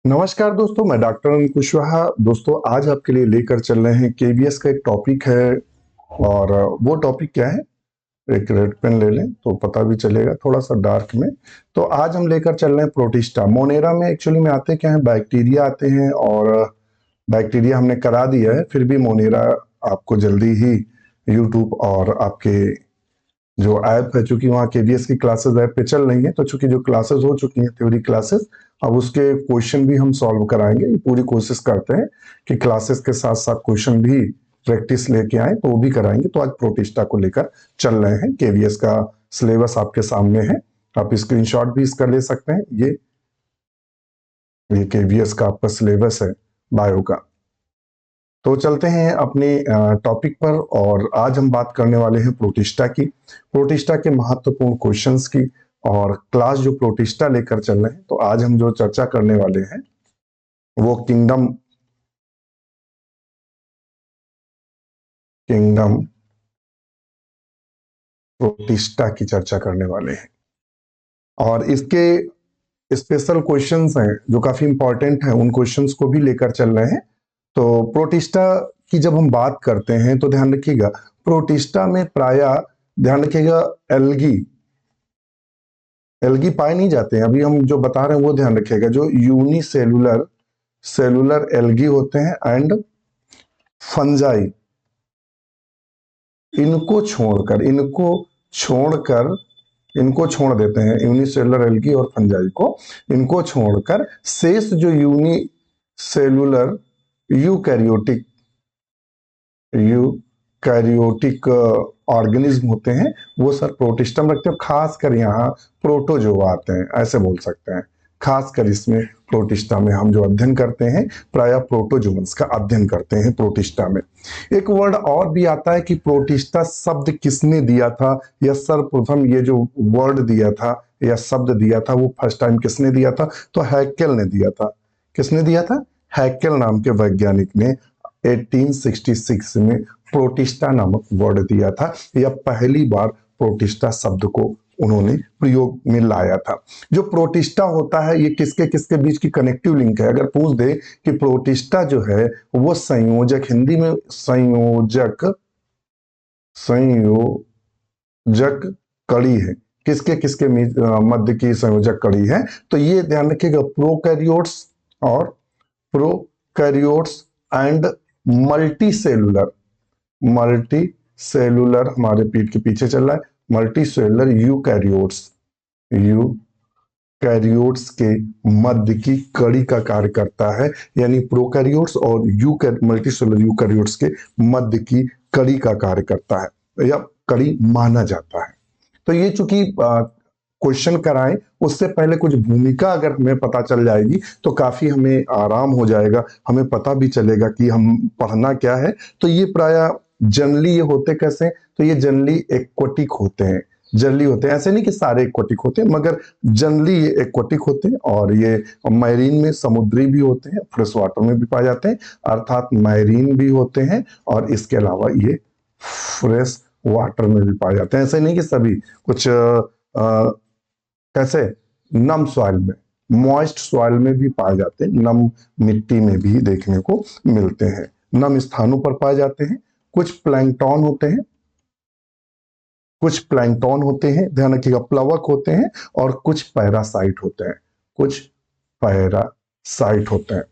नमस्कार दोस्तों, मैं डॉक्टर अनिल कुशवाहा। दोस्तों, आज आपके लिए लेकर चल रहे हैं केवीएस का एक टॉपिक है। और वो टॉपिक क्या है? एक रेड पेन ले लें तो पता भी चलेगा, थोड़ा सा डार्क में। तो आज हम लेकर चल रहे हैं प्रोटिस्टा। मोनेरा में एक्चुअली में आते क्या है, बैक्टीरिया आते हैं। और बैक्टीरिया हमने करा दिया है, फिर भी मोनेरा आपको जल्दी ही यूट्यूब और आपके जो ऐप है, चूंकि वहाँ केवीएस की क्लासेस ऐप पे चल रही हैं, तो चूंकि जो क्लासेस हो चुकी हैं थ्योरी क्लासेस, अब उसके क्वेश्चन भी हम सॉल्व कराएंगे। ये पूरी कोशिश करते हैं कि क्लासेस के साथ साथ क्वेश्चन भी प्रैक्टिस लेके आए, तो वो भी कराएंगे। तो आज प्रोटिस्टा को लेकर चल रहे हैं। केवीएस का सिलेबस आपके सामने है, आप स्क्रीनशॉट भी इसका ले सकते हैं। ये केवीएस का आपका सिलेबस है बायो का। तो चलते हैं अपने टॉपिक पर, और आज हम बात करने वाले हैं प्रोटिस्टा की, प्रोटिस्टा के महत्वपूर्ण क्वेश्चंस की। और क्लास जो प्रोटिस्टा लेकर चल रहे हैं, तो आज हम जो चर्चा करने वाले हैं वो किंगडम किंगडम प्रोटिस्टा की चर्चा करने वाले हैं। और इसके स्पेशल क्वेश्चंस हैं जो काफी इंपॉर्टेंट हैं, उन क्वेश्चंस को भी लेकर चल रहे हैं। तो प्रोटिस्टा की जब हम बात करते हैं तो ध्यान रखिएगा, प्रोटिस्टा में प्रायः ध्यान रखिएगा एल्गी एल्गी पाए नहीं जाते हैं। अभी हम जो बता रहे हैं वो ध्यान रखिएगा, जो सेलुलर एल्गी होते हैं एंड फंजाई, इनको छोड़ देते हैं, यूनिसेलुलर एल्गी और फंजाई को। इनको छोड़कर शेष जो यूनिसेलुलर यूकैरियोटिक यूकैरियोटिक ऑर्गेनिज्म होते हैं, वो सर प्रोटिस्टा में रखते हैं। खासकर यहाँ प्रोटोजोआ आते हैं, ऐसे बोल सकते हैं। खासकर इसमें प्रोटिस्टा में हम जो अध्ययन करते हैं, प्रायः प्रोटोजोन्स का अध्ययन करते हैं प्रोटिस्टा में। एक वर्ड और भी आता है कि प्रोटिस्टा शब्द किसने दिया था, या सर्वप्रथम ये जो वर्ड दिया था या शब्द दिया था, वो फर्स्ट टाइम किसने दिया था? तो हैकेल ने दिया था। किसने दिया था? हैकेल नाम के वैज्ञानिक ने 1866 में प्रोटिस्टा नामक वर्ड दिया था, या पहली बार प्रोटिस्टा शब्द को उन्होंने प्रयोग में लाया था। जो प्रोटिस्टा होता है, ये किसके किसके बीच की कनेक्टिव लिंक है? अगर पूछ दे कि प्रोटिस्टा जो है वो संयोजक, हिंदी में संयोजक कड़ी है, किसके किसके मध्य की संयोजक कड़ी है? तो ये ध्यान रखिएगा, प्रोकैरियोट्स और प्रोकैरियोट्स एंड मल्टी सेलुलर हमारे पीठ के पीछे चल रहा है, मल्टी सेलुलर यूकैरियोट्स के मध्य की कड़ी का कार्य करता है। यानी प्रोकैरियोट्स और मल्टी सेलुलर यूकैरियोट्स के मध्य की कड़ी का कार्य करता है, या कड़ी माना जाता है। तो ये चूंकि क्वेश्चन कराएं, उससे पहले कुछ भूमिका अगर हमें पता चल जाएगी तो काफी हमें आराम हो जाएगा, हमें पता भी चलेगा कि हम पढ़ना क्या है। तो ये प्रायः जनरली ये होते कैसे? तो ये जनरली एक्वाटिक होते हैं, ऐसे नहीं कि सारे एक्वाटिक होते हैं, मगर जनरली ये एक्वाटिक होते हैं। और ये मैरीन में, समुद्री भी होते हैं, फ्रेश वाटर में भी पाए जाते हैं, अर्थात मैरीन भी होते हैं, और इसके अलावा ये फ्रेश वाटर में भी पाए जाते हैं। ऐसे नहीं कि सभी, कुछ कैसे नम सॉइल में, मॉइस्ट सॉइल में भी पाए जाते हैं, नम मिट्टी में भी देखने को मिलते हैं, नम स्थानों पर पाए जाते हैं। कुछ प्लैंकटन होते हैं, ध्यान रखिएगा, प्लवक होते हैं, और कुछ पैरासाइट होते हैं।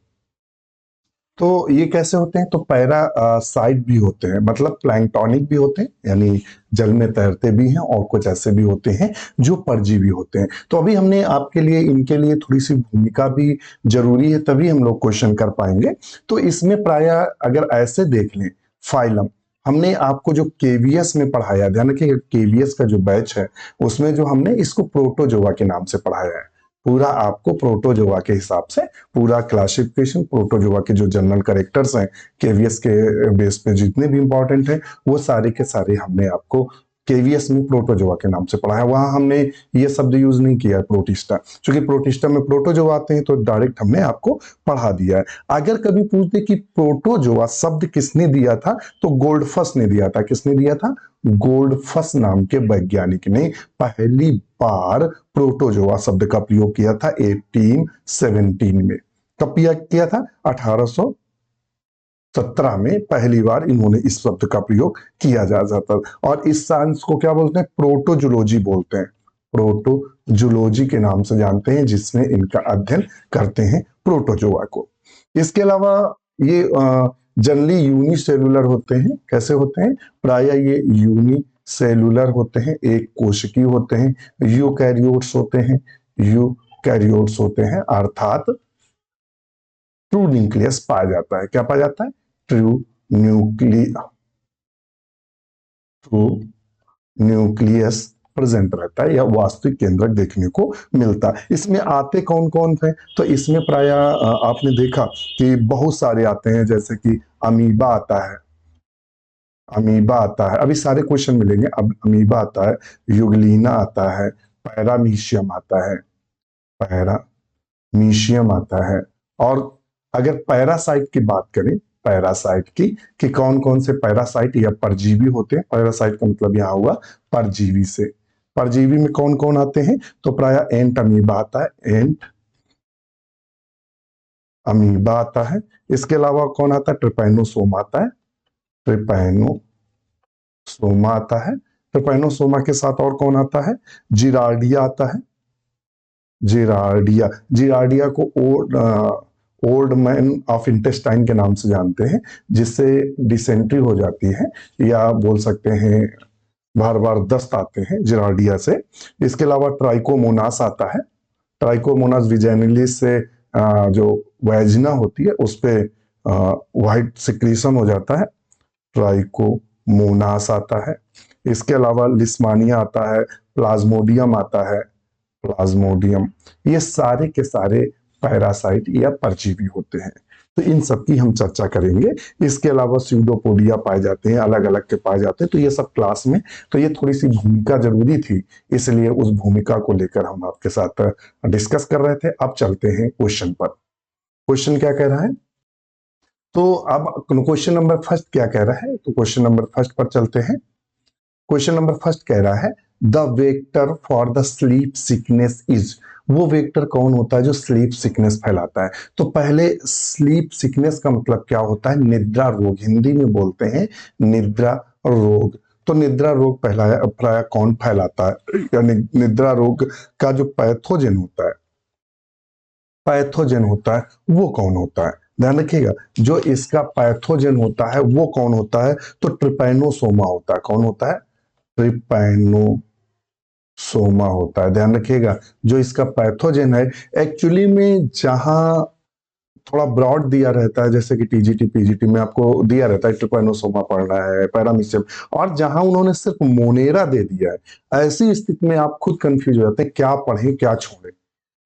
तो ये कैसे होते हैं? तो पैरासाइट भी होते हैं, मतलब प्लैंक्टोनिक भी होते हैं, यानी जल में तैरते भी हैं, और कुछ ऐसे भी होते हैं जो परजीवी होते हैं। तो अभी हमने आपके लिए, इनके लिए थोड़ी सी भूमिका भी जरूरी है, तभी हम लोग क्वेश्चन कर पाएंगे। तो इसमें प्रायः अगर ऐसे देख लें, फाइलम हमने आपको जो केवीएस में पढ़ाया, ध्यान रखिए केवीएस का जो बैच है उसमें जो हमने इसको प्रोटोजोआ के नाम से पढ़ाया है। पूरा आपको प्रोटोजोआ के हिसाब से पूरा क्लासिफिकेशन, प्रोटोजोआ के जो जनरल कैरेक्टर्स हैं केवीएस के बेस पे जितने भी इंपॉर्टेंट हैं, वो सारे के सारे हमने आपको केवीएस में प्रोटोजोआ के नाम से पढ़ाया। वहां हमने ये शब्द यूज नहीं किया प्रोटिस्टा, क्योंकि प्रोटिस्टा में प्रोटोजोआ आते हैं, तो डायरेक्ट हमने आपको पढ़ा दिया है। अगर कभी पूछते कि प्रोटोजोआ शब्द किसने दिया था, तो गोल्डफस ने दिया था। किसने दिया था? गोल्डफस नाम के वैज्ञानिक ने पहली बार प्रोटोजोआ शब्द का प्रयोग किया था 1817 में। कब किया था? 1817 में पहली बार इन्होंने इस शब्द का प्रयोग किया जा जाता। और इस साइंस को क्या बोलते हैं? प्रोटोजूलॉजी बोलते हैं। प्रोटोजूलॉजी के नाम से जानते हैं, जिसमें इनका अध्ययन करते हैं प्रोटोजोआ को। इसके अलावा ये जनरली यूनिसेलुलर होते हैं। कैसे होते हैं? प्राय ये यूनिसेलुलर होते हैं, एक कोशिकीय होते हैं, यूकैरियोट्स होते हैं, यूकैरियोट्स होते हैं, अर्थात ट्रू न्यूक्लियस पाया जाता है। क्या पाया जाता है? ट्रू न्यूक्लियस प्रेजेंट रहता है, या वास्तविक केंद्रक देखने को मिलता है। इसमें आते कौन कौन थे? तो इसमें प्राय आपने देखा कि बहुत सारे आते हैं, जैसे कि अमीबा आता है, अमीबा आता है, अभी सारे क्वेश्चन मिलेंगे। अब अमीबा आता है, युगलीना आता है, पैरामीशियम आता है, पैरामीशियम आता है। और अगर पैरासाइट की बात करें, पैरासाइट की, कि कौन कौन से पैरासाइट या परजीवी होते हैं। पैरासाइट का मतलब यहां हुआ परजीवी से। परजीवी में कौन कौन आते हैं? तो प्राय एंट अमीबा आता है, एंट अमीबा आता है। इसके अलावा कौन आता है? ट्रिपैनोसोमा आता है, ट्रिपैनोसोमा आता है। ट्रिपैनोसोमा के साथ और कौन आता है? जिरार्डिया आता है, जिरार्डिया। जिरार्डिया को ओल्ड मैन ऑफ इंटेस्टाइन के नाम से जानते हैं, जिससे डिसेंट्री हो जाती है, या बोल सकते हैं बार बार दस्त आते हैं जिरार्डिया से। इसके अलावा ट्राइकोमोनास आता है। ट्राइकोमोनास विजेनिलिस से जो वैजिना होती है उस पे व्हाइट सिक्रीशन हो जाता है, ट्राइकोमोनास आता है। इसके अलावा लिस्मानिया आता है, प्लाज्मोडियम आता है, प्लाज्मोडियम। ये सारे के सारे पैरासाइट या परजीवी होते हैं। तो इन सब की हम चर्चा करेंगे। इसके अलावा स्यूडोपोडिया पाए जाते हैं, अलग अलग के पाए जाते हैं, तो ये सब क्लास में, तो ये थोड़ी सी भूमिका जरूरी थी, इसलिए उस भूमिका को लेकर हम आपके साथ डिस्कस कर रहे थे। अब चलते हैं क्वेश्चन पर। क्वेश्चन क्या कह रहा है? तो अब क्वेश्चन नंबर फर्स्ट क्या कह रहा है? तो क्वेश्चन नंबर फर्स्ट पर चलते हैं। क्वेश्चन नंबर फर्स्ट कह रहा है, the vector for the sleep sickness is. वो वेक्टर कौन होता है जो स्लीप सिकनेस फैलाता है? तो पहले स्लीप सिकनेस का मतलब क्या होता है? निद्रा रोग, हिंदी में बोलते हैं निद्रा रोग। तो निद्रा रोग पहला प्राय कौन फैलाता है, यानी निद्रा रोग का जो पैथोजन होता है, पैथोजन होता है, वो कौन होता है? ध्यान रखिएगा, जो इसका पैथोजन होता है वो कौन होता है? तो ट्रिपैनोसोमा होता है। कौन होता है? ट्रिपैनोसोमा होता है। ध्यान रखिएगा, जो इसका पैथोजन है, एक्चुअली में जहां थोड़ा ब्रॉड दिया रहता है, जैसे कि टीजीटी पीजीटी में आपको दिया रहता है ट्रिपैनोसोमा पढ़ना है, पैरामीशियम, और जहां उन्होंने सिर्फ मोनेरा दे दिया है, ऐसी स्थिति में आप खुद कंफ्यूज हो जाते हैं, क्या पढ़ें क्या छोड़ें।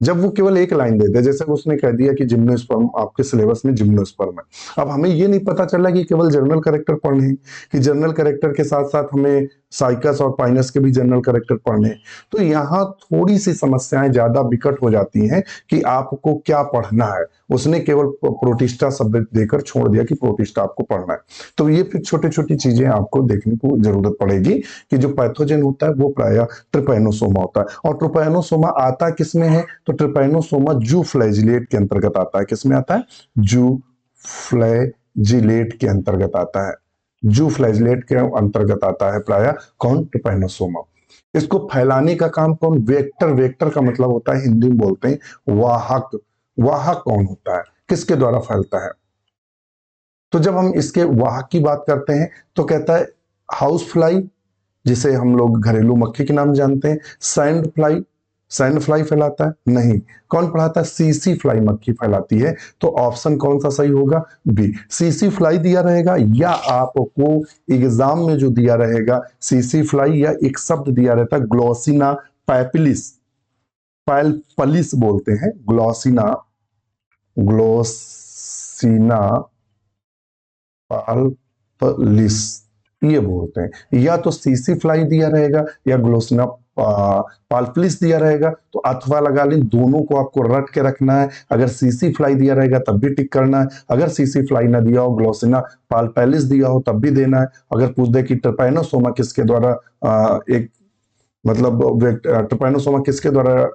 जब वो केवल एक लाइन देते हैं, जैसे उसने कह दिया कि जिम्नोस्पर्म आपके सिलेबस में जिम्नोस्पर्म है, अब हमें ये नहीं पता चला कि केवल जर्नल करेक्टर पढ़ने हैं, कि जर्नल करेक्टर के साथ साथ हमें साइकस और पाइनस के भी जर्नल करेक्टर पढ़ने हैं। तो यहाँ थोड़ी सी समस्याएं ज्यादा विकट हो जाती हैं कि आपको क्या पढ़ना है। उसने केवल प्रोटिस्टा शब्द देकर छोड़ दिया कि प्रोटिस्टा आपको पढ़ना है। तो ये फिर छोटी छोटी चीजें आपको देखने को जरूरत पड़ेगी, कि जो पैथोजन होता है वो प्राय ट्रिपैनोसोमा होता है। और ट्रिपैनोसोमा आता किसमें है? तो ट्रिपैनोसोमा जू फ्लैजिलेट के अंतर्गत आता है। किसमें आता है? जू फ्लैजिलेट के अंतर्गत आता है। जू फ्लैजिलेट के अंतर्गत आता है प्राय कौन? ट्रिपैनोसोमा। इसको फैलाने का काम कौन? वेक्टर। वेक्टर का मतलब होता है, हिंदी में बोलते हैं वाहक। वाहक कौन होता है? किसके द्वारा फैलता है? तो जब हम इसके वाहक की बात करते हैं तो कहता है हाउस फ्लाई, जिसे हम लोग घरेलू मक्खी के नाम जानते हैं। सैंड फ्लाई, सैंड फ्लाई फैलाता है? नहीं। कौन फैलाता है? सीसी फ्लाई मक्खी फैलाती है। तो ऑप्शन कौन सा सही होगा? बी, सीसी फ्लाई दिया रहेगा। या आपको एग्जाम में जो दिया रहेगा सीसी फ्लाई, या एक शब्द दिया रहता है ग्लोसिना पैपिलिस, पैलपलिस बोलते हैं, ग्लोसिना, ग्लोसिना पाल्पलिस ये बोलते हैं। या तो सीसी फ्लाई दिया रहेगा या ग्लोसिना पाल्पलिस दिया रहेगा, तो अथवा लगा लें, दोनों को आपको रट के रखना है। अगर सीसी फ्लाई दिया रहेगा तब भी टिक करना है, अगर सीसी फ्लाई ना दिया हो, ग्लोसिना पाल्पलिस दिया हो तब भी देना है। अगर पूछ दे कि ट्रिपैनोसोमा किसके द्वारा एक मतलब ट्रिपैनोसोमा किसके द्वारा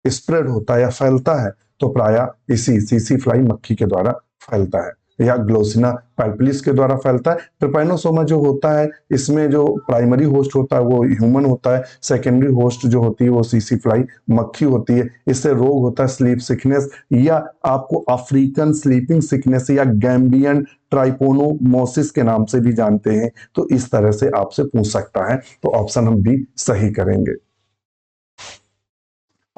स्प्रेड होता है या फैलता है, तो प्रायः इसी सीसी फ्लाई मक्खी के द्वारा फैलता है, या ग्लोसिना पैल्पिलिस के द्वारा फैलता है। ट्रिपैनोसोमा जो होता है, इसमें जो प्राइमरी होस्ट होता है वो ह्यूमन होता है, सेकेंडरी होस्ट जो होती है वो सीसी फ्लाई मक्खी होती है। इससे रोग होता है स्लीप सिकनेस, या आपको अफ्रीकन स्लीपिंग सिकनेस या गैम्बियन ट्राइपोनोमोसिस के नाम से भी जानते हैं। तो इस तरह से आपसे पूछ सकता है, तो ऑप्शन हम बी सही करेंगे।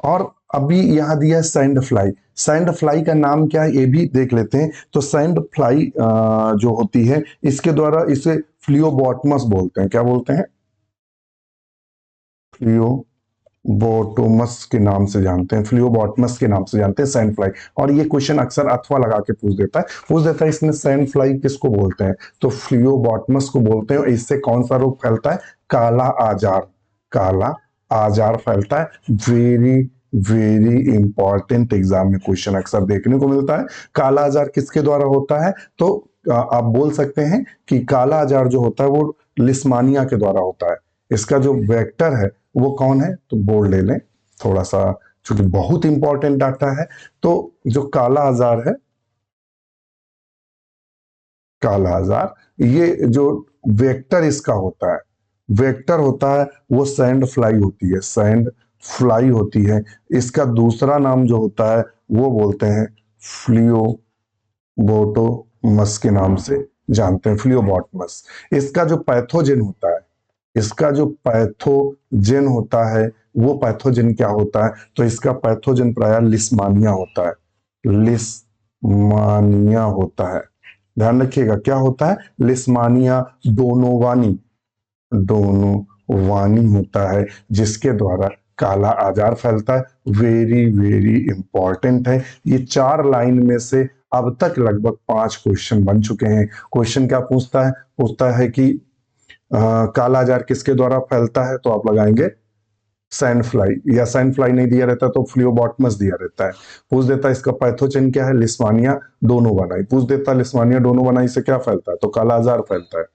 और अभी यहां दिया है सैंड फ्लाई। सैंड फ्लाई का नाम क्या है ये भी देख लेते हैं। तो सैंड फ्लाई जो होती है, इसके द्वारा इसे फ्लियोबॉटमस बोलते हैं। क्या बोलते हैं? फ्लियोबॉटमस के नाम से जानते हैं, फ्लियोबॉटमस के नाम से जानते हैं सैंड फ्लाई। और ये क्वेश्चन अक्सर अथवा लगा के पूछ देता है इसमें सैंड फ्लाई किसको बोलते हैं, तो फ्लियोबॉटमस को बोलते हैं। इससे कौन सा रोग फैलता है? काला आजार। काला आजार फैलता है। वेरी वेरी इंपॉर्टेंट एग्जाम में क्वेश्चन अक्सर देखने को मिलता है। काला आजार किसके द्वारा होता है? तो आप बोल सकते हैं कि काला आजार जो होता है वो लिस्मानिया के द्वारा होता है। इसका जो वेक्टर है वो कौन है? तो बोर्ड ले लें थोड़ा सा, क्योंकि बहुत इंपॉर्टेंट डाटा है। तो जो काला आजार है, काला आजार, ये जो वेक्टर इसका होता है, वेक्टर होता है वो सैंड फ्लाई होती है, सैंड फ्लाई होती है। इसका दूसरा नाम जो होता है वो बोलते हैं फ्लियोबोटोमस के नाम से जानते हैं, फ्लियोबॉटमस। इसका जो पैथोजेन होता है, इसका जो पैथोजेन होता है वो पैथोजेन क्या होता है? तो इसका पैथोजेन प्रायः लिस्मानिया होता है, लिस्मानिया होता है। ध्यान रखिएगा क्या होता है? लिस्मानिया डोनोवानी, डोनोवानी होता है, जिसके द्वारा काला आजार फैलता है। वेरी वेरी इंपॉर्टेंट है। ये 4 लाइन में से अब तक लगभग 5 क्वेश्चन बन चुके हैं। क्वेश्चन क्या पूछता है? पूछता है कि काला आजार किसके द्वारा फैलता है, तो आप लगाएंगे सैंड फ्लाई, या सैंड फ्लाई नहीं दिया रहता तो फ्लियोबॉटमस दिया रहता है। पूछ देता है इसका पैथोजेन क्या है? Leishmania donovani. पूछ देता है लिस्मानिया डोनोवानी से क्या फैलता है, तो काला आजार फैलता है।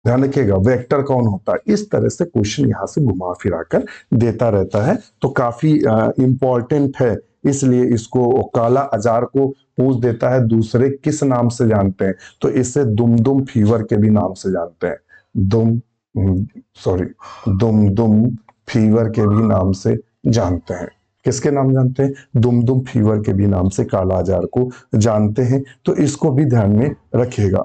ध्यान रखिएगा वेक्टर कौन होता है। इस तरह से क्वेश्चन यहां से घुमा फिरा कर देता रहता है, तो काफी इंपॉर्टेंट है। इसलिए इसको काला आजार को पूछ देता है। दूसरे किस नाम से जानते हैं? तो इसे दुमदुम फीवर के भी नाम से जानते हैं, दुम सॉरी दुमदुम फीवर के भी नाम से जानते हैं। किसके नाम जानते हैं? दुमदुम फीवर के भी नाम से काला आजार को जानते हैं। तो इसको भी ध्यान में रखिएगा।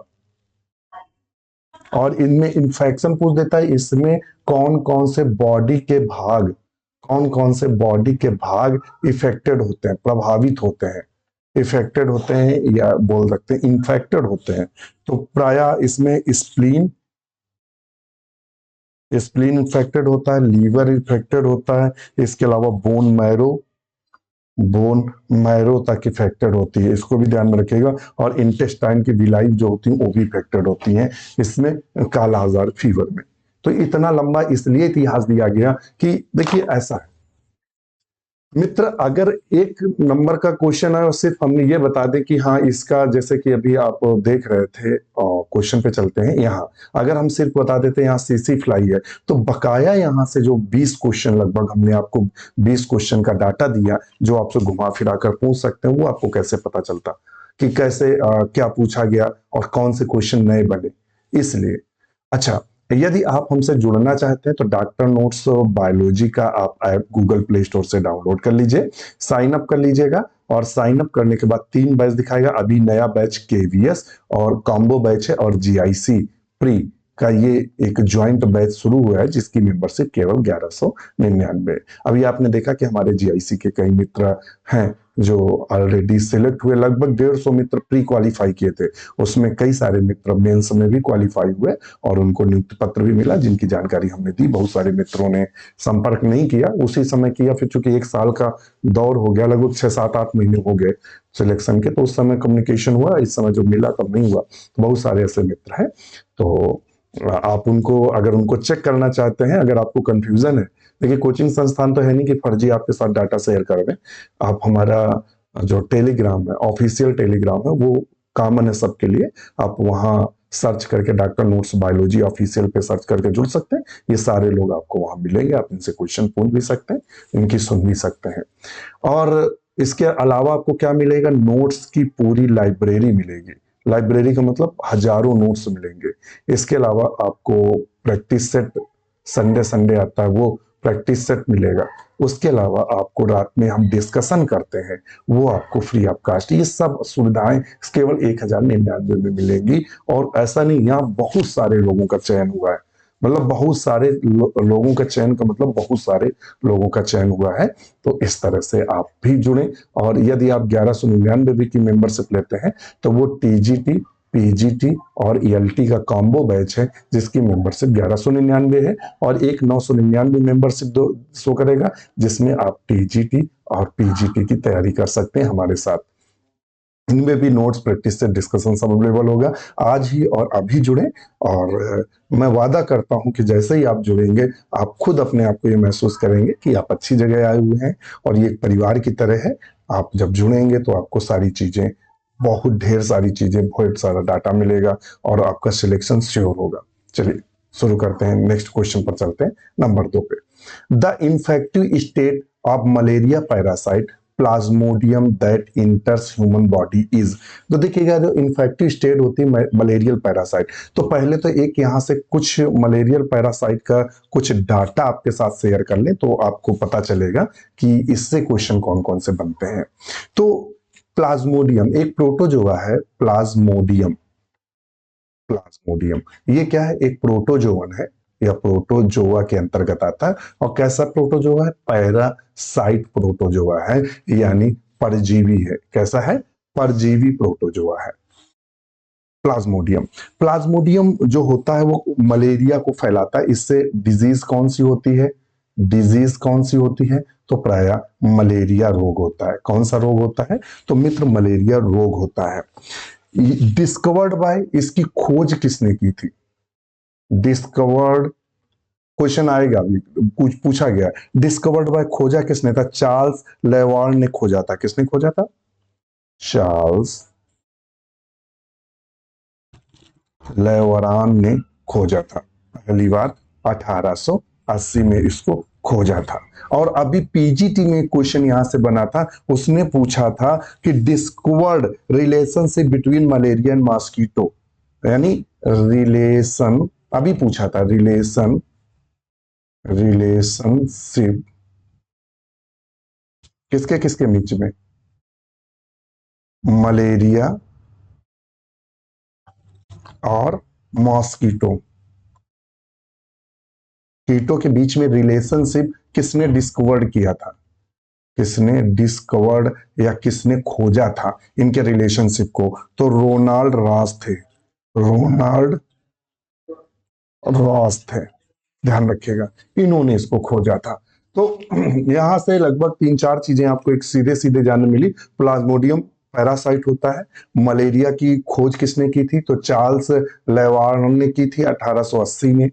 और इनमें इन्फेक्शन पूछ देता है, इसमें कौन कौन से बॉडी के भाग, कौन कौन से बॉडी के भाग इफेक्टेड होते हैं, प्रभावित होते हैं, इफेक्टेड होते हैं, या बोल सकते हैं इन्फेक्टेड होते हैं। तो प्रायः इसमें स्प्लीन, स्प्लीन इन्फेक्टेड होता है, लीवर इन्फेक्टेड होता है। इसके अलावा बोन मैरो, बोन मैरो तक इफेक्टेड होती है, इसको भी ध्यान में रखिएगा। और इंटेस्टाइन की विलाई जो होती है वो भी इफेक्टेड होती हैं इसमें, काला आजार फीवर में। तो इतना लंबा इसलिए इतिहास दिया गया कि देखिए ऐसा है मित्र, अगर एक नंबर का क्वेश्चन है और सिर्फ हमने ये बता दें कि हाँ इसका, जैसे कि अभी आप देख रहे थे, क्वेश्चन पे चलते हैं। यहाँ अगर हम सिर्फ बता देते हैं यहाँ सीसी फ्लाई है, तो बकाया यहाँ से जो 20 क्वेश्चन, लगभग हमने आपको 20 क्वेश्चन का डाटा दिया जो आपसे घुमा फिरा कर पूछ सकते हैं, वो आपको कैसे पता चलता कि कैसे क्या पूछा गया और कौन से क्वेश्चन नए बने। इसलिए अच्छा, यदि आप हमसे जुड़ना चाहते हैं तो डॉक्टर नोट्स बायोलॉजी का आप ऐप गूगल प्ले स्टोर से डाउनलोड कर लीजिए, साइन अप कर लीजिएगा। और साइन अप करने के बाद 3 बैच दिखाएगा। अभी नया बैच केवीएस और कॉम्बो बैच है, और जीआईसी प्री का ये एक ज्वाइंट बैच शुरू हुआ है जिसकी मेंबरशिप केवल 1199। अभी आपने देखा कि हमारे जीआईसी के कई मित्र हैं जो ऑलरेडी सिलेक्ट हुए, लगभग 150 मित्र प्री क्वालिफाई किए थे, उसमें कई सारे मित्र मेंस में भी क्वालिफाई हुए और उनको नियुक्ति पत्र भी मिला, जिनकी जानकारी हमने दी। बहुत सारे मित्रों ने संपर्क नहीं किया, उसी समय किया, फिर चूंकि 1 साल का दौर हो गया, लगभग 6-7-8 महीने हो गए सिलेक्शन के, तो उस समय कम्युनिकेशन हुआ, इस समय जो मिला तब नहीं हुआ। तो बहुत सारे ऐसे मित्र हैं, तो आप उनको, अगर उनको चेक करना चाहते हैं, अगर आपको कंफ्यूजन है, देखिए कोचिंग संस्थान तो है नहीं कि फर्जी आपके साथ डाटा शेयर कर रहे हैं। आप हमारा जो टेलीग्राम है, ऑफिशियल टेलीग्राम है, वो कॉमन है सबके लिए। आप वहां सर्च करके डॉक्टर नोट्स बायोलॉजी ऑफिशियल पे सर्च करके जुड़ सकते हैं। ये सारे लोग आपको वहां मिलेंगे, आप इनसे क्वेश्चन पूछ भी सकते हैं, इनकी सुन भी सकते हैं। और इसके अलावा आपको क्या मिलेगा, नोट्स की पूरी लाइब्रेरी मिलेगी। लाइब्रेरी का मतलब हजारों नोट्स मिलेंगे। इसके अलावा आपको प्रैक्टिस सेट, संडे संडे आता है वो प्रैक्टिस सेट मिलेगा। उसके अलावा आपको रात में हम डिस्कशन करते हैं, वो आपको फ्री ऑफ कास्ट। ये सब सुविधाएं केवल 1099 में मिलेंगी। और ऐसा नहीं, यहाँ बहुत सारे लोगों का चयन हुआ है, मतलब बहुत सारे लोगों का चयन का मतलब बहुत सारे लोगों का चयन हुआ है। तो इस तरह से आप भी जुड़े। और यदि आप 1199 की मेंबरशिप लेते हैं तो वो टीजीटी, पीजीटी और ईएलटी का कॉम्बो बैच है, जिसकी मेंबरशिप 1199 है। और एक 999 मेंबरशिप दो शो करेगा, जिसमें आप टीजीटी और पीजीटी की तैयारी कर सकते हैं हमारे साथ। इनमें भी नोट्स, प्रैक्टिस से डिस्कशन सब अवेलेबल होगा। आज ही और अभी जुड़े। और मैं वादा करता हूं कि जैसे ही आप जुड़ेंगे, आप खुद अपने आप को ये महसूस करेंगे कि आप अच्छी जगह आए हुए हैं और ये एक परिवार की तरह है। आप जब जुड़ेंगे तो आपको सारी चीजें, बहुत ढेर सारी चीजें, बहुत सारा डाटा मिलेगा और आपका सिलेक्शन श्योर होगा। चलिए शुरू करते हैं, नेक्स्ट क्वेश्चन पर चलते हैं, नंबर 2 पे। The infective state of malaria parasite Plasmodium that इंटर्स human body is. तो देखिएगा, जो इन्फेक्टिव स्टेट होती है मलेरियल पैरासाइट, तो पहले तो एक यहां से कुछ मलेरियल पैरासाइट का कुछ डाटा आपके साथ शेयर कर लें तो आपको पता चलेगा कि इससे क्वेश्चन कौन कौन से बनते हैं। तो प्लाज्मोडियम एक प्रोटोजोआ है। प्लाज्मोडियम, प्लाज्मोडियम ये क्या है, एक प्रोटोजोवन है या प्रोटोजोआ के अंतर्गत आता है। और कैसा प्रोटोजोआ है, पैरासाइट प्रोटोजोआ है, यानी परजीवी है। कैसा है, परजीवी प्रोटोजोआ है प्लाज्मोडियम। प्लाज्मोडियम जो होता है वो मलेरिया को फैलाता है। इससे डिजीज कौन सी होती है, डिजीज कौन सी होती है, तो प्राय मलेरिया रोग होता है। कौन सा रोग होता है, तो मित्र मलेरिया रोग होता है। डिस्कवर्ड बाय, इसकी खोज किसने की थी, डिस्कवर्ड, क्वेश्चन आएगा अभी, पूछा गया। डिस्कवर्ड बाय खोजा किसने था, चार्ल्स लेवार्ड ने खोजा था। किसने खोजा था, चार्ल्स लेवरान ने खोजा था पहली बार 1880 में इसको खोजा था। और अभी पीजीटी में क्वेश्चन यहां से बना था, उसने पूछा था कि discovered relationship between malaria and mosquito, यानी रिलेशन, अभी पूछा था रिलेशनशिप किसके किसके बीच में, मलेरिया और मॉस्किटो, कीटों के बीच में रिलेशनशिप किसने डिस्कवर्ड किया था, किसने डिस्कवर्ड या किसने खोजा था इनके रिलेशनशिप को, तो रोनाल्ड रॉस थे। रोनाल्ड रॉस थे, ध्यान रखिएगा, इन्होंने इसको खोजा था। तो यहां से लगभग 3-4 चीजें आपको एक सीधे सीधे जानने मिली। प्लाज्मोडियम पैरासाइट होता है। मलेरिया की खोज किसने की थी, तो चार्ल्स लेवार्न ने की थी 1880 में।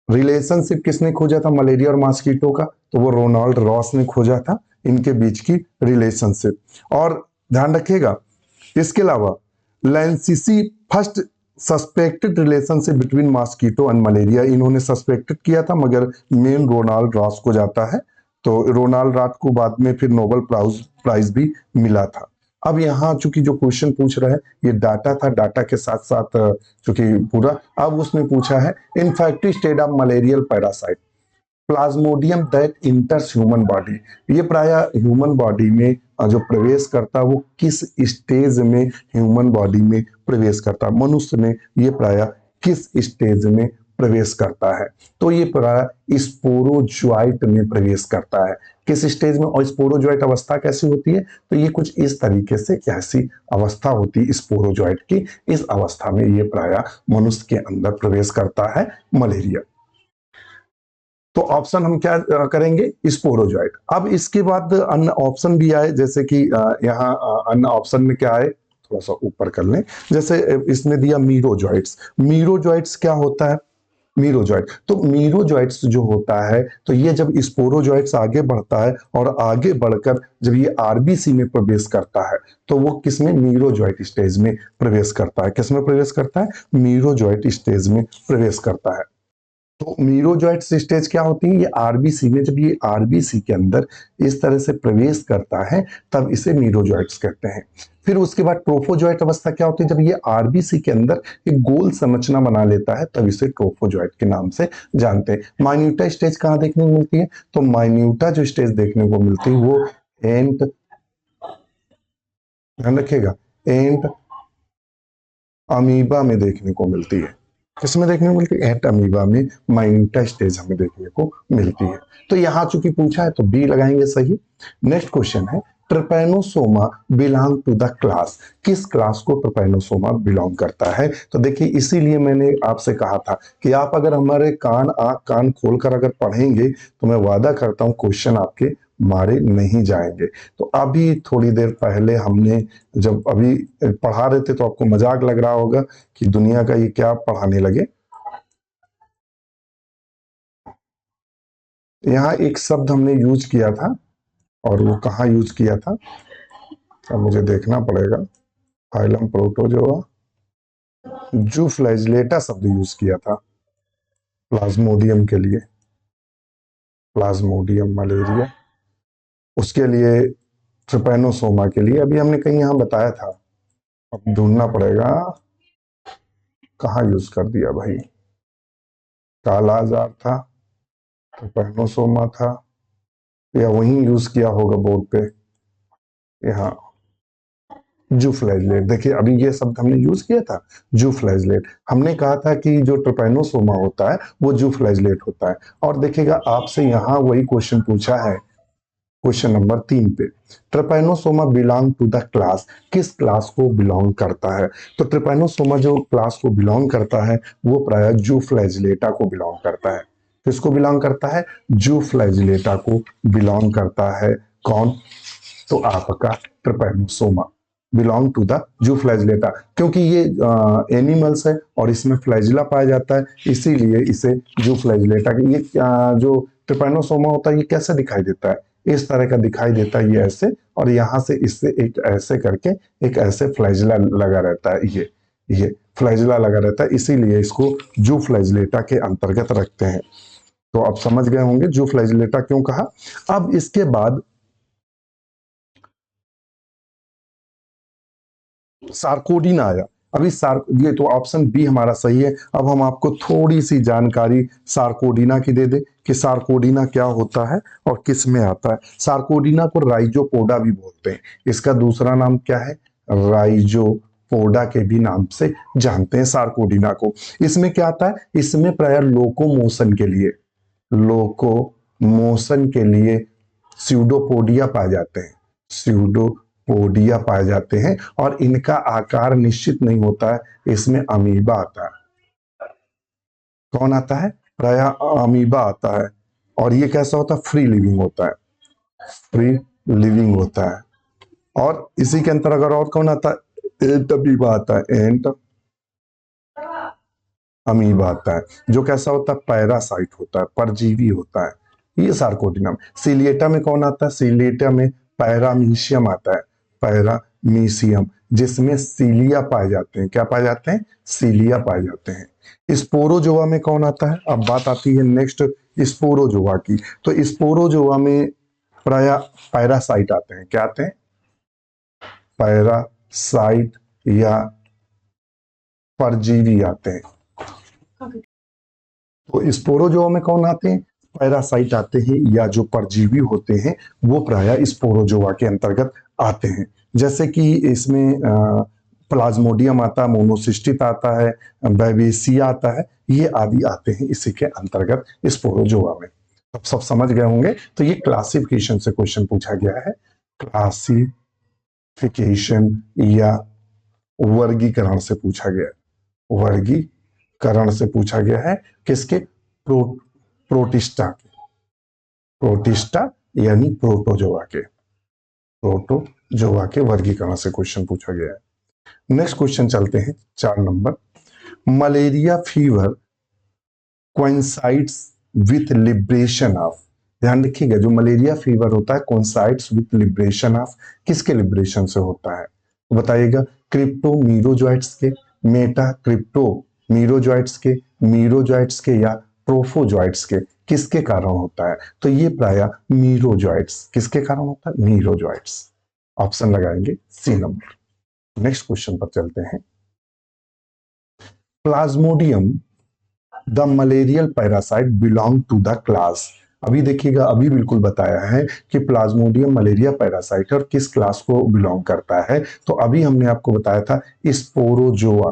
रिलेशनशिप किसने खोजा था मलेरिया और मॉस्किटो का, तो वो रोनाल्ड रॉस ने खोजा था, इनके बीच की रिलेशनशिप। और ध्यान रखिएगा, इसके अलावा Lancisi first suspected relationship between mosquito and malaria, इन्होंने सस्पेक्टेड किया था, मगर मेन रोनाल्ड रॉस को जाता है। तो रोनाल्ड रॉस को बाद में फिर नोबेल प्राइज भी मिला था। अब यहाँ चूंकि जो क्वेश्चन पूछ रहा है ये डाटा था, डाटा के साथ साथ चूंकि पूरा, अब उसने पूछा है infective state of malarial parasite Plasmodium that इंटर्स human body, ये प्राय ह्यूमन बॉडी में जो प्रवेश करता है वो किस स्टेज में ह्यूमन बॉडी में प्रवेश करता है, मनुष्य में ये प्राय किस स्टेज में प्रवेश करता है, तो ये प्राय स्पोरोजोइट में प्रवेश करता है। किस स्टेज में, और स्पोरोजोइट अवस्था कैसी होती है, तो ये कुछ इस तरीके से ऐसी अवस्था होती है स्पोरोजोइट की। इस अवस्था में ये प्राय मनुष्य के अंदर प्रवेश करता है मलेरिया। तो ऑप्शन हम क्या करेंगे, स्पोरोजोइट। अब इसके बाद अन्य ऑप्शन भी आए, जैसे कि यहाँ अन्य ऑप्शन में क्या आए, थोड़ा सा ऊपर कर लें, जैसे इसमें दिया मीरोजोइट्स। मीरोजोइट्स क्या होता है, मीरोजोइट, तो मीरोजोइट्स जो होता है, तो ये जब स्पोरोजोइट्स आगे बढ़ता है और आगे बढ़कर जब ये आरबीसी में प्रवेश करता है, तो वो किसमें, मीरोजोइट स्टेज में प्रवेश करता है। किसमें प्रवेश करता है, मीरोजोइट स्टेज में प्रवेश करता है। तो मीरोजॉइट्स स्टेज क्या होती है? ये आरबीसी में, जब ये आरबीसी के अंदर इस तरह से प्रवेश करता है तब इसे मीरोजॉइट्स कहते हैं। फिर उसके बाद ट्रोफोजॉइट अवस्था क्या होती है? जब ये आरबीसी के अंदर एक गोल संरचना बना लेता है तब इसे ट्रोफोजॉइट के नाम से जानते हैं। माइन्यूटा स्टेज कहाँ देखने को मिलती है? तो माइन्यूटा जो स्टेज देखने को मिलती है वो एंट, ध्यान रखिएगा, एंट अमीबा में देखने को मिलती है। किसमें देखने को मिलती है? एंट अमीबा में माइन्यूटा स्टेज हमें देखने को मिलती है। तो यहां चूंकि पूछा है तो बी लगाएंगे सही। नेक्स्ट क्वेश्चन है, Trypanosoma belong to the class, किस क्लास को ट्रिपैनोसोमा बिलोंग करता है? तो देखिए इसीलिए मैंने आपसे कहा था कि आप अगर हमारे कान आंख कान खोलकर अगर पढ़ेंगे तो मैं वादा करता हूं क्वेश्चन आपके मारे नहीं जाएंगे। तो अभी थोड़ी देर पहले हमने जब अभी पढ़ा रहे थे तो आपको मजाक लग रहा होगा कि दुनिया का ये क्या पढ़ाने लगे। यहाँ एक शब्द हमने यूज किया था और वो कहाँ यूज किया था, अब मुझे देखना पड़ेगा। फाइलम प्रोटोजोआ, जू फ्लैजिलेटा शब्द यूज किया था प्लाज्मोडियम के लिए, प्लाज्मोडियम मलेरिया, उसके लिए ट्रिपैनोसोमा के लिए अभी हमने कहीं यहाँ बताया था, अब ढूंढना पड़ेगा कहाँ यूज कर दिया भाई। काला आजार था, ट्रिपैनोसोमा था, या वहीं यूज किया होगा बोर्ड पे, यहाँ जूफ्लैजिलेट। देखिए अभी ये शब्द हमने यूज किया था जूफ्लैजिलेट, हमने कहा था कि जो ट्रिपैनोसोमा होता है वो जूफ्लैजिलेट होता है। और देखिएगा आपसे यहाँ वही क्वेश्चन पूछा है क्वेश्चन नंबर 3 पे, Trypanosoma belong to the class, किस क्लास को बिलोंग करता है? तो ट्रिपैनोसोमा जो क्लास को बिलोंग करता है वो प्राय जूफ्लैजिलेटा को बिलोंग करता है। किसको बिलोंग करता है? जूफ्लैजिलेटा को बिलोंग करता है। कौन? तो आपका ट्रिपैनोसोमा बिलोंग टू द जूफ्लैजिलेटा, क्योंकि ये एनिमल्स है और इसमें फ्लैजिला पाया जाता है इसीलिए इसे जूफ्लैजिलेटा, ये जो ट्रिपैनोसोमा होता है ये कैसे दिखाई देता है? इस तरह का दिखाई देता है, ये ऐसे, और यहां से इससे एक ऐसे करके एक ऐसे फ्लैजिला लगा रहता है, ये फ्लैजिला लगा रहता है, इसीलिए इसको जूफ्लैजिलेटा के अंतर्गत रखते हैं। तो आप समझ गए होंगे जूफ्लैजिलेटा क्यों कहा। अब इसके बाद सार्कोडीना आया। अभी सार ये तो ऑप्शन बी हमारा सही है। अब हम आपको थोड़ी सी जानकारी सार्कोडीना की दे दे कि सार्कोडीना क्या होता है और किस में आता है। सार्कोडीना को राइजोपोडा भी बोलते हैं, इसका दूसरा नाम क्या है? राइजोपोडा के भी नाम से जानते हैं सार्कोडीना को। इसमें क्या आता है? इसमें प्राय लोकोमोशन के लिए स्यूडोपोडिया पाए जाते हैं, स्यूडोपोडिया पाए जाते हैं, और इनका आकार निश्चित नहीं होता है, इसमें अमीबा आता है। कौन आता है? प्राय अमीबा आता है। और ये कैसा होता है? फ्री लिविंग होता है, फ्री लिविंग होता है। और इसी के अंतर अगर और कौन आता है? एंट अमीबा आता है, एंट अमीबा आता है, जो कैसा होता है? पैरासाइट होता है, परजीवी होता है। ये सार्कोडिना में। सीलिएटा में कौन आता है? सीलिएटा में पैरामीशियम आता है, पैरामीशियम, जिसमें सीलिया पाए जाते हैं। क्या पाए जाते हैं? सीलिया पाए जाते हैं। स्पोरोजोआ में कौन आता है? अब बात आती है नेक्स्ट स्पोरोजोआ की। तो स्पोरोजोआ में प्राय पैरासाइट आते हैं। क्या आते हैं? पैरासाइट या परजीवी आते हैं। तो स्पोरोजोआ में कौन आते हैं? पैरासाइट आते हैं, या जो परजीवी होते हैं वो प्राय स्पोरोजोआ के अंतर्गत आते हैं। जैसे कि इसमें प्लाज्मोडियम आता है, मोनोसिस्टिस आता है, बैबेसिया आता है, ये आदि आते हैं इसी के अंतर्गत स्पोरोजोआ में। अब सब समझ गए होंगे। तो ये क्लासिफिकेशन से क्वेश्चन पूछा गया है, क्लासिफिकेशन या वर्गीकरण से पूछा गया है, वर्गीकरण से पूछा गया है। किसके? प्रोटिस्टा के, प्रोटिस्टा यानी प्रोटोजोआ के, प्रोटोजोआ के वर्गीकरण से क्वेश्चन पूछा गया है। नेक्स्ट क्वेश्चन चलते हैं 4 number, malaria fever coincides with liberation of, ध्यान रखिएगा जो मलेरिया फीवर होता है कोइंसाइड्स विथ लिबरेशन ऑफ, किसके लिबरेशन से होता है? तो बताइएगा, क्रिप्टोमीरोजोइट्स के, मेटा क्रिप्टो मीरोजोइट्स के, मीरोजोइट्स के, या प्रोफोजॉइट्स के किसके कारण होता है? तो ये प्राय मीरोजॉइट्स, किसके कारण होता है? मीरोजॉइट्स। ऑप्शन लगाएंगे सी नंबर। नेक्स्ट क्वेश्चन पर चलते हैं। Plasmodium the malarial parasite belong to the class. अभी देखिएगा, अभी बिल्कुल बताया है कि प्लाज्मोडियम मलेरिया पैरासाइट और किस क्लास को बिलोंग करता है। तो अभी हमने आपको बताया था स्पोरोजोआ।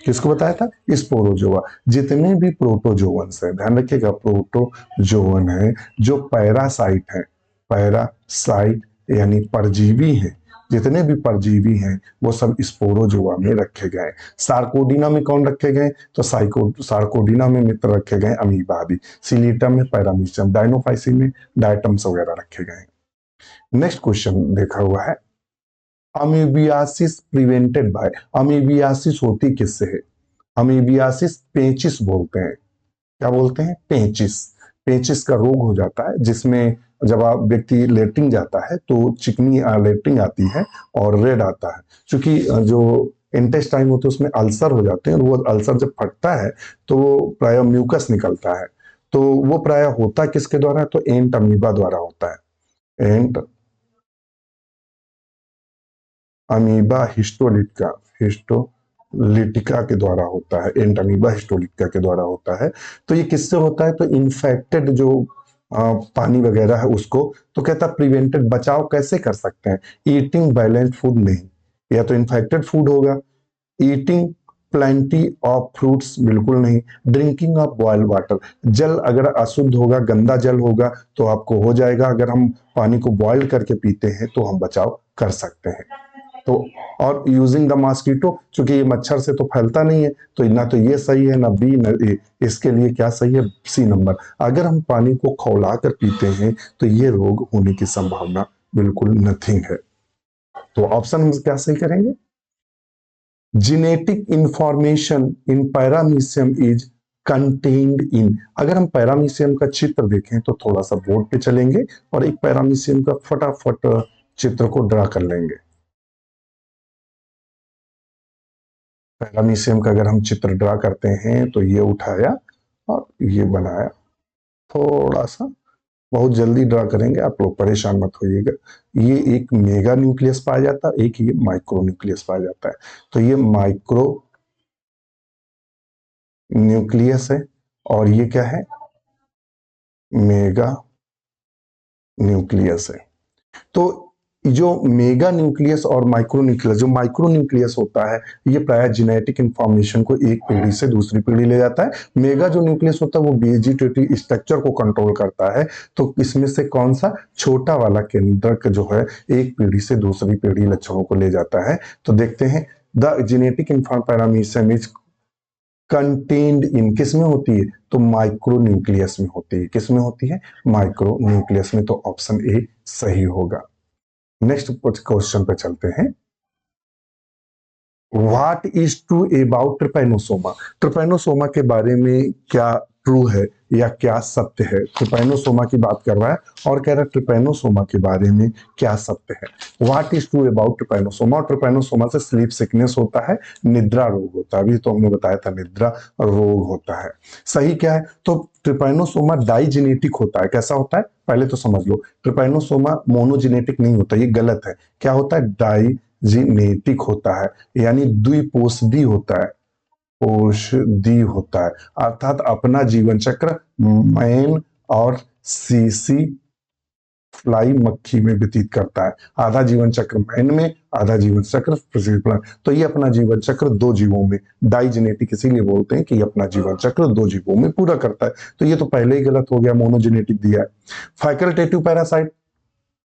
किसको बताया था? स्पोरोजोआ। जितने भी प्रोटोजोअन्स है, ध्यान रखिएगा, प्रोटोजोअन है जो पैरासाइट है, पैरासाइट यानी परजीवी है, जितने भी परजीवी हैं वो सब स्पोरोजोआ में रखे गए। सार्कोडिना में कौन रखे गए? तो सार्कोडिना में मित्र रखे गए अमीबा आदि। सिलीटम में पैरामीशियम, डायनोफाइसी में डायटम्स वगैरह रखे गए। नेक्स्ट क्वेश्चन देखा हुआ है, अमीबियासिस प्रिवेंटेड बाय। अमीबियासिस होती किससे है? अमीबियासिस पेचिस बोलते हैं। क्या बोलते हैं? पेचिस। पेचिस का रोग हो जाता है जिसमें जब आप व्यक्ति लेटरिन जाता है तो चिकनी लेटरिन आती है और रेड आता है। क्योंकि जो इंटेस्टाइन होते हैं उसमें अल्सर हो जाते हैं और वो अल्सर जब फटता है तो वो प्राय म्यूकस निकलता है। तो वो प्राय होता किसके द्वारा? तो एंट अमीबा द्वारा होता है। एंट अमीबा हिस्टोलिटिका, हिस्टोलिटिका के द्वारा होता है। एंट अमीबा हिस्टोलिटिका के द्वारा होता है। तो ये किससे होता है? तो इन्फेक्टेड जो पानी वगैरह है उसको। तो कहता प्रिवेंटेड, बचाव कैसे कर सकते हैं? ईटिंग बैलेंस्ड फूड नहीं, या तो इन्फेक्टेड फूड होगा। ईटिंग प्लेंटी ऑफ फ्रूट्स, बिल्कुल नहीं। ड्रिंकिंग ऑफ बॉइल्ड वाटर, जल अगर अशुद्ध होगा, गंदा जल होगा तो आपको हो जाएगा। अगर हम पानी को बॉइल करके पीते हैं तो हम बचाव कर सकते हैं। तो और यूजिंग द मॉस्किटो, क्योंकि ये मच्छर से तो फैलता नहीं है, तो ना तो ये सही है ना बी ना ए। इसके लिए क्या सही है? C number. अगर हम पानी को खौला कर पीते हैं तो ये रोग होने की संभावना बिल्कुल नथिंग है। तो ऑप्शन हम क्या सही करेंगे? Genetic information in paramecium is contained in. अगर हम पैरामीशियम का चित्र देखें तो थोड़ा सा बोर्ड पे चलेंगे और एक पैरामीशियम का फटाफट चित्र को ड्रा कर लेंगे। पैरामीशियम का अगर हम चित्र ड्रा करते हैं तो ये उठाया और ये बनाया। थोड़ा सा बहुत जल्दी ड्रा करेंगे, आप लोग परेशान मत होइएगा। ये एक मेगा न्यूक्लियस पाया जाता है, एक ये माइक्रो न्यूक्लियस पाया जाता है। तो ये माइक्रो न्यूक्लियस है और ये क्या है? मेगा न्यूक्लियस है। तो जो मेगा न्यूक्लियस और माइक्रो न्यूक्लियस, जो माइक्रो न्यूक्लियस होता है ये प्राय जेनेटिक इंफॉर्मेशन को एक पीढ़ी से दूसरी पीढ़ी ले जाता है। मेगा जो न्यूक्लियस होता है वो वेजिटेटिव स्ट्रक्चर को कंट्रोल करता है। तो इसमें से कौन सा छोटा वाला केंद्रक जो है एक पीढ़ी से दूसरी पीढ़ी लक्षणों को ले जाता है? तो देखते हैं, the genetic information is contained in, किस में होती है? तो माइक्रो न्यूक्लियस में होती है। किस में होती है? माइक्रो न्यूक्लियस में। तो ऑप्शन ए सही होगा। नेक्स्ट क्वेश्चन पे चलते हैं। What is true about Trypanosoma. Trypanosoma के बारे में क्या ट्रू है या क्या सत्य है? ट्रिपैनोसोमा की बात कर रहा है और कह रहा है ट्रिपैनोसोमा के बारे में क्या सत्य है। What is true about Trypanosoma. और ट्रिपैनोसोमा से स्लीप सिकनेस होता है, निद्रा रोग होता है। अभी तो हमने बताया था निद्रा रोग होता है। सही क्या है? तो ट्रिपैनोसोमा डाइजेनेटिक होता है। कैसा होता है पहले तो समझ लो। ट्रिपैनोसोमा मोनोजेनेटिक नहीं होता, ये गलत है। क्या होता है? डाइजेनेटिक होता है, यानी द्विपोषदी होता है। औषधि होता है, अर्थात अपना जीवन चक्र मैन और सीसी फ्लाई मक्खी में व्यतीत करता है। आधा जीवन चक्र मैन में, आधा जीवन चक्र फ्लाई। तो ये अपना जीवन चक्र दो जीवों में, डाइजेनेटिक इसीलिए बोलते हैं कि ये अपना जीवन चक्र दो जीवों में पूरा करता है। तो ये तो पहले ही गलत हो गया, मोनोजेनेटिक दिया है। Facultative parasite.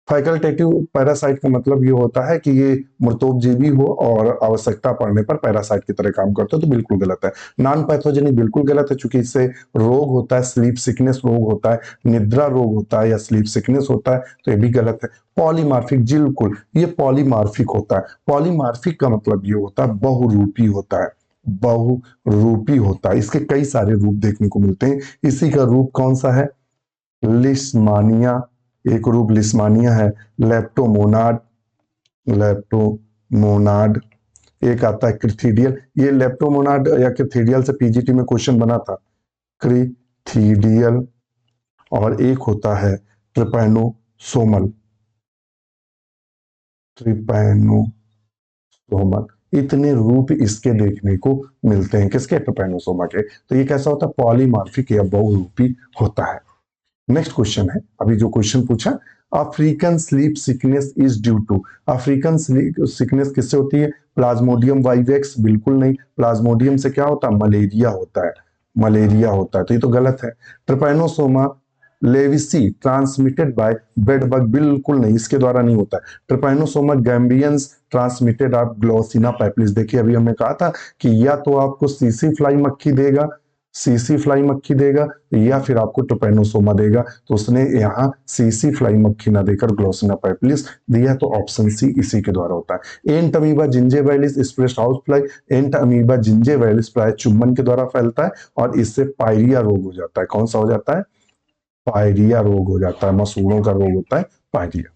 फैकल्टेटिव पैरासाइट का मतलब ये होता है कि ये मृतोपजीवी हो और आवश्यकता पड़ने पर पैरासाइट की तरह काम करता है। तो बिल्कुल गलत है। नॉन पैथोजेनिक बिल्कुल गलत है, क्योंकि इससे रोग होता है, स्लीप सिकनेस रोग होता है, निद्रा रोग होता है या स्लीप सिकनेस होता है। तो ये भी गलत है। पॉलीमार्फिक, बिल्कुल ये पॉलीमार्फिक होता है। पॉलीमार्फिक का मतलब ये होता है बहुरूपी होता है। बहुरूपी होता है, इसके कई सारे रूप देखने को मिलते हैं। इसी का रूप कौन सा है? लिस्मानिया। एक रूप लिस्मानिया है। लेप्टोमोनाड, लेप्टोमोनाड। एक आता है क्रिथिडियल। ये लेप्टोमोनाड या क्रिथिडियल से पीजीटी में क्वेश्चन बना था। क्रिथिडियल थीडियल और एक होता है ट्रिपैनोसोमल। ट्रिपैनोसोमल, इतने रूप इसके देखने को मिलते हैं, किसके? ट्रिपैनोसोमा के। तो ये कैसा होता है? पॉलीमार्फिक या बहुरूपी होता है। नेक्स्ट क्वेश्चन है, अभी जो क्वेश्चन पूछा, African sleep sickness is due to. African sleep sickness किससे होती है? Plasmodium vivax? बिल्कुल नहीं। प्लाज्मोडियम से क्या होता है? मलेरिया होता है। मलेरिया होता है, तो ये तो गलत है। Trypanosoma lewisi transmitted by bed bug? बिल्कुल नहीं, इसके द्वारा नहीं होता है। Trypanosoma gambiense transmitted of Glossina palpalis. देखिए अभी हमने कहा था कि या तो आपको सीसी फ्लाई मक्खी देगा, सीसी फ्लाई मक्खी देगा, या फिर आपको ट्रिपैनोसोमा देगा। तो उसने यहाँ सीसी फ्लाई मक्खी ना देकर ग्लोसिना पैपिलिस दिया, तो ऑप्शन सी इसी के द्वारा होता है। एंट अमीबा जिंजेवाइलिस स्प्रेस्ट हाउस फ्लाई। एंट अमीबा जिंजेवाइलिस प्राय चुम्बन के द्वारा फैलता है और इससे पायरिया रोग हो जाता है। कौन सा हो जाता है? पायरिया रोग हो जाता है, मसूड़ों का रोग होता है पायरिया।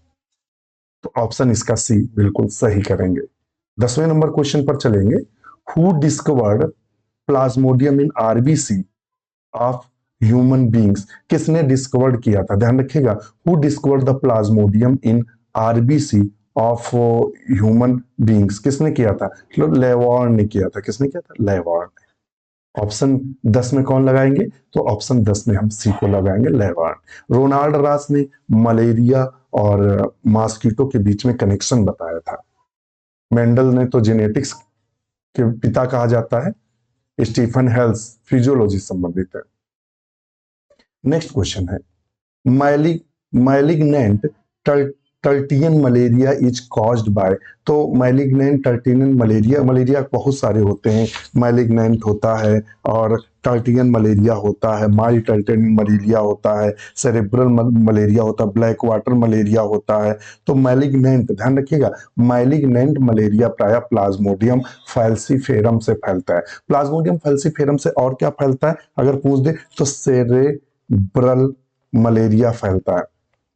तो ऑप्शन इसका सी बिल्कुल सही करेंगे। 10वें नंबर क्वेश्चन पर चलेंगे। Who discovered Plasmodium in RBC of human beings? किसने डिस्कवर्ड किया था? ध्यान रखिएगा, who discovered the Plasmodium in RBC of human beings? किसने किया था? लेवॉर्न ने किया था। किसने किया था? लेवॉर्न। ऑप्शन 10 में कौन लगाएंगे? तो ऑप्शन 10 में हम सी को लगाएंगे, लेवॉर्न। रोनाल्ड रास ने मलेरिया और मॉस्किटो के बीच में कनेक्शन बताया था। मेंडल ने तो जेनेटिक्स के पिता कहा जाता है। स्टीफन हेल्स फिजियोलॉजी संबंधित है। नेक्स्ट क्वेश्चन है, malignant tertian malaria is caused by. तो मैलिग्नेंट टर्टियन मलेरिया, मलेरिया बहुत सारे होते हैं। मैलिग्नेंट होता है और टर्टियन मलेरिया होता है, माइल्ड टर्टियन मलेरिया होता है, सेरेब्रल मलेरिया होता है, ब्लैक वाटर मलेरिया होता है। तो मैलिग्नेंट, ध्यान रखिएगा, मैलिग्नेंट मलेरिया प्राय प्लाज्मोडियम फैल्सीफेरम से फैलता है। प्लाज्मोडियम फैल्सीफेरम से और क्या फैलता है अगर पूछ दे तो सेरेब्रल मलेरिया फैलता है।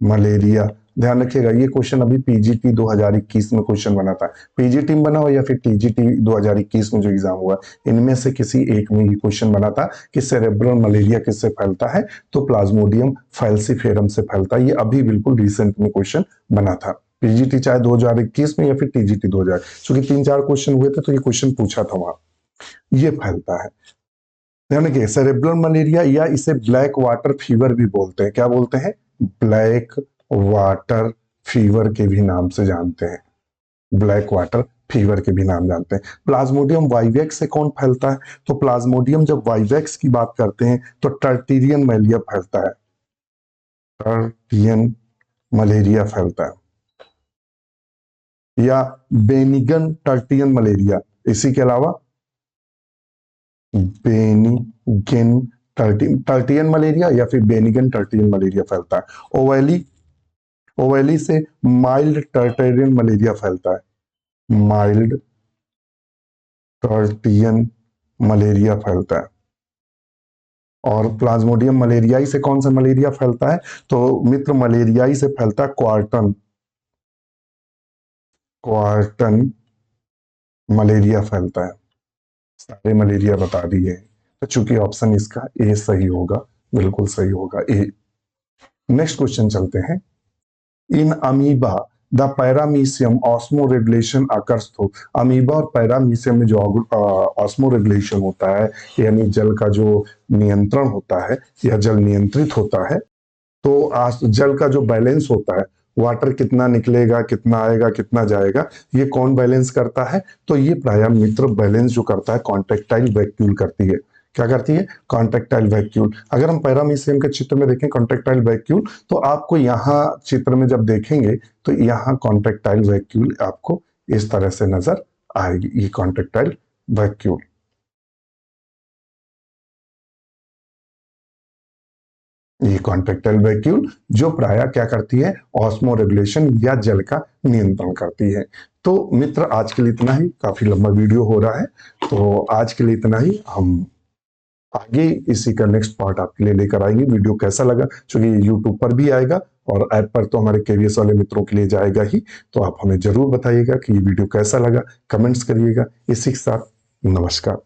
मलेरिया, ध्यान रखिएगा, ये क्वेश्चन अभी पीजीटी 2021 में क्वेश्चन बना था। पीजीटी में बना हो या फिर टीजीटी 2021 में जो एग्जाम हुआ, इनमें से किसी एक में ये क्वेश्चन बना था कि सेरेब्रल मलेरिया किससे फैलता है? तो प्लाज्मोडियम फैल्सीफेरम से फैलता है। ये अभी बिल्कुल रिसेंट में क्वेश्चन बना था, पीजीटी चाहे 2021 में या फिर टीजीटी 2000, क्योंकि 3-4 क्वेश्चन हुए थे तो ये क्वेश्चन पूछा था वहां। ये फैलता है, ध्यान रखिए, सेरेब्रल मलेरिया, या इसे ब्लैक वाटर फीवर भी बोलते हैं। क्या बोलते हैं? ब्लैक वाटर फीवर के भी नाम से जानते हैं। ब्लैक वाटर फीवर के भी नाम जानते हैं। प्लाज्मोडियम वाइवेक्स से कौन फैलता है? तो प्लाज्मोडियम जब वाइवेक्स की बात करते हैं तो टर्टीरियन मलेरिया फैलता है। टर्टियन मलेरिया फैलता है, या बेनिगन टर्टियन मलेरिया। इसी के अलावा बेनिगन टर्टियन मलेरिया या फिर बेनिगन टर्टियन मलेरिया फैलता है। ओवेली, ओवेली से माइल्ड टर्टेरियन मलेरिया फैलता है। माइल्ड टर्टियन मलेरिया फैलता है। और प्लाज्मोडियम मलेरियाई से कौन सा मलेरिया फैलता है? तो मित्र मलेरियाई से फैलता है क्वार्टन, क्वार्टन मलेरिया फैलता है। सारे मलेरिया बता दिए, तो चूंकि ऑप्शन इसका ए सही होगा, बिल्कुल सही होगा ए। नेक्स्ट क्वेश्चन चलते हैं। In amoeba the paramecium osmo regulation occurs. तो अमीबा और पैरामीशियम में जो ऑस्मो रेगुलेशन होता है, यानी जल का जो नियंत्रण होता है या जल नियंत्रित होता है, तो जल का जो बैलेंस होता है, वाटर कितना निकलेगा, कितना आएगा, कितना जाएगा, ये कौन बैलेंस करता है? तो ये प्राय मित्र बैलेंस जो करता है कॉन्ट्रेक्टाइल वैक्यूल करती है। क्या करती है? Contractile vacuole. अगर हम पैरामीशियम के चित्र में देखें कॉन्ट्रेक्टाइल वैक्यूल, तो आपको यहाँ चित्र में जब देखेंगे तो यहाँ कॉन्ट्रेक्टाइल वैक्यूल आपको इस तरह से नजर आएगी, ये कॉन्ट्रेक्टाइल वैक्यूल। ये कॉन्ट्रेक्टाइल वैक्यूल जो प्राय क्या करती है? ऑस्मो रेगुलेशन या जल का नियंत्रण करती है। तो मित्र आज के लिए इतना ही, काफी लंबा वीडियो हो रहा है, तो आज के लिए इतना ही। हम आगे इसी का नेक्स्ट पार्ट आपके लिए लेकर आएंगे। वीडियो कैसा लगा, क्योंकि यूट्यूब पर भी आएगा और ऐप पर तो हमारे केवीएस वाले मित्रों के लिए जाएगा ही, तो आप हमें जरूर बताइएगा कि ये वीडियो कैसा लगा, कमेंट्स करिएगा। इसी के साथ नमस्कार।